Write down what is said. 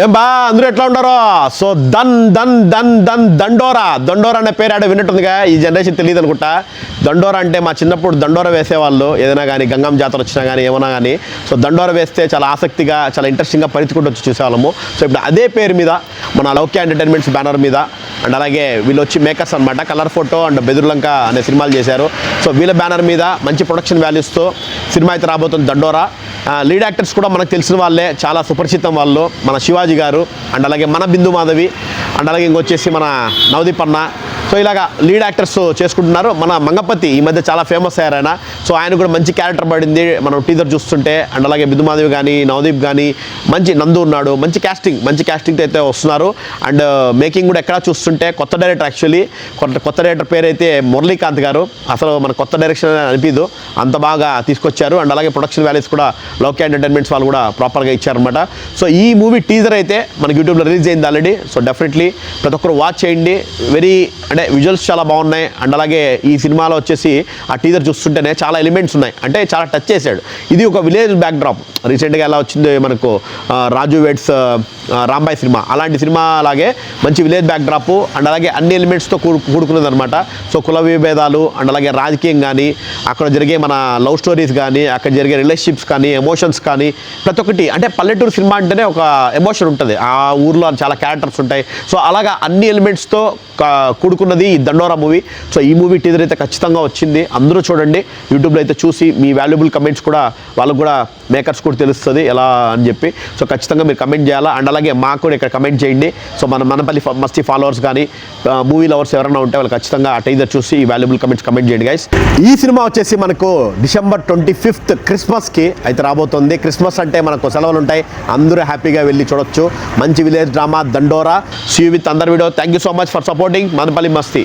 ఏం బా అందరూ ఎట్లా ఉంటారో. సో దండోరా అనే పేరు ఆడ విన్నట్టుందిగా. ఈ జనరేషన్ తెలియదు అనుకుంటా. దండోరా అంటే మా చిన్నప్పుడు దండోరా వేసేవాళ్ళు, ఏదైనా కానీ గంగమ్మ జాతర వచ్చినా కానీ ఏమన్నా కానీ. సో దండోరా వేస్తే చాలా ఆసక్తిగా చాలా ఇంట్రెస్టింగ్గా పరిచుకుంటూ వచ్చి చూసేవాళ్ళము. సో ఇప్పుడు అదే పేరు మీద మన లౌక్య ఎంటర్టైన్మెంట్స్ బ్యానర్ మీద అండ్ అలాగే వీళ్ళు వచ్చి మేకర్స్ అనమాట, కలర్ ఫోటో అండ్ బెదురులంక అనే సినిమాలు చేశారు. సో వీళ్ళ బ్యానర్ మీద మంచి ప్రొడక్షన్ వాల్యూస్తో సినిమా అయితే రాబోతుంది దండోరా. లీడ్ యాక్టర్స్ కూడా మనకు తెలిసిన వాళ్ళే, చాలా సుపరిచితం వాళ్ళు. మన శివాజీ గారు అండ్ అలాగే మన బిందు మాధవి అండ్ అలాగే ఇంకొచ్చేసి మన నవదీప్ అన్న. సో ఇలాగా లీడ్ యాక్టర్స్ చేసుకుంటున్నారు. మన మంగపతి ఈ మధ్య చాలా ఫేమస్ అయ్యారు ఆయన. సో ఆయన కూడా మంచి క్యారెక్టర్ పడింది మనం టీజర్ చూస్తుంటే. అండ్ అలాగే బిందుమాధవి కానీ నవదీప్ కానీ మంచి నందు ఉన్నాడు. మంచి క్యాస్టింగ్తో అయితే వస్తున్నారు. అండ్ మేకింగ్ కూడా ఎక్కడా చూస్తుంటే కొత్త డైరెక్టర్, యాక్చువల్లీ కొత్త డైరెక్టర్ పేరు అయితే మురళీకాంత్ గారు. అసలు మన కొత్త డైరెక్షన్ అనిపించదు, అంత బాగా తీసుకొచ్చారు. అండ్ అలాగే ప్రొడక్షన్ వాల్యూస్ కూడా లౌక్య ఎంటర్టైన్మెంట్స్ వాళ్ళు కూడా ప్రాపర్గా ఇచ్చారనమాట. సో ఈ మూవీ టీజర్ అయితే మనకి యూట్యూబ్లో రిలీజ్ అయింది ఆల్రెడీ. సో డెఫినెట్లీ ప్రతి ఒక్కరు వాచ్ చేయండి. అంటే విజువల్స్ చాలా బాగున్నాయి. అండ్ అలాగే ఈ సినిమాలో వచ్చేసి ఆ టీజర్ చూస్తుంటేనే చాలా ఎలిమెంట్స్ ఉన్నాయి, అంటే చాలా టచ్ చేశాడు. ఇది ఒక విలేజ్ బ్యాక్డ్రాప్. రీసెంట్గా ఎలా వచ్చింది మనకు రాజు వెడ్స్ రాంబాయ్ సినిమా, అలాంటి సినిమా అలాగే మంచి విలేజ్ బ్యాక్డ్రాప్ అండ్ అలాగే అన్ని ఎలిమెంట్స్తో కూడుకున్నది అనమాట. సో కుల విభేదాలు అండ్ అలాగే రాజకీయం కానీ, అక్కడ జరిగే మన లవ్ స్టోరీస్ కానీ, అక్కడ జరిగే రిలేషన్షిప్స్ కానీ, ఎమోషన్స్ కానీ, ప్రతి ఒక్కటి. అంటే పల్లెటూరు సినిమా అంటేనే ఒక ఎమోషన్ ఉంటుంది, ఆ ఊర్లో చాలా క్యారెక్టర్స్ ఉంటాయి. సో అలాగా అన్ని ఎలిమెంట్స్తో కూడుకున్నది ఈ దండోరా మూవీ. సో ఈ మూవీ టీజర్ అయితే ఖచ్చితంగా వచ్చింది, అందరూ చూడండి. యూట్యూబ్లో అయితే చూసి మీ వాల్యుబుల్ కమెంట్స్ కూడా వాళ్ళకు కూడా మేకర్స్ కూడా తెలుస్తుంది ఎలా అని చెప్పి. సో ఖచ్చితంగా మీరు కమెంట్ చేయాలా. అండ్ అలాగే మాకు కూడా ఇక్కడ కమెంట్ చేయండి. సో మనపల్లి మస్తీ ఫాలోవర్స్ కానీ మూవీ లవర్స్ ఎవరైనా ఉంటే వాళ్ళు ఖచ్చితంగా ఆ టీజర్ చూసి ఈ వాల్యుబుల్ కమెంట్స్ కమెంట్ చేయండి గైస్. ఈ సినిమా వచ్చేసి మనకు December 25th క్రిస్మస్కి అయితే రాబోతుంది. క్రిస్మస్ అంటే మనకు సెలవులు ఉంటాయి, అందరూ హ్యాపీగా వెళ్ళి చూడొచ్చు. మంచి విలేజ్ డ్రామా దండోరా. సీ యూ విత్ అందర్ video. Thank you so much for supporting Manapalli Masti.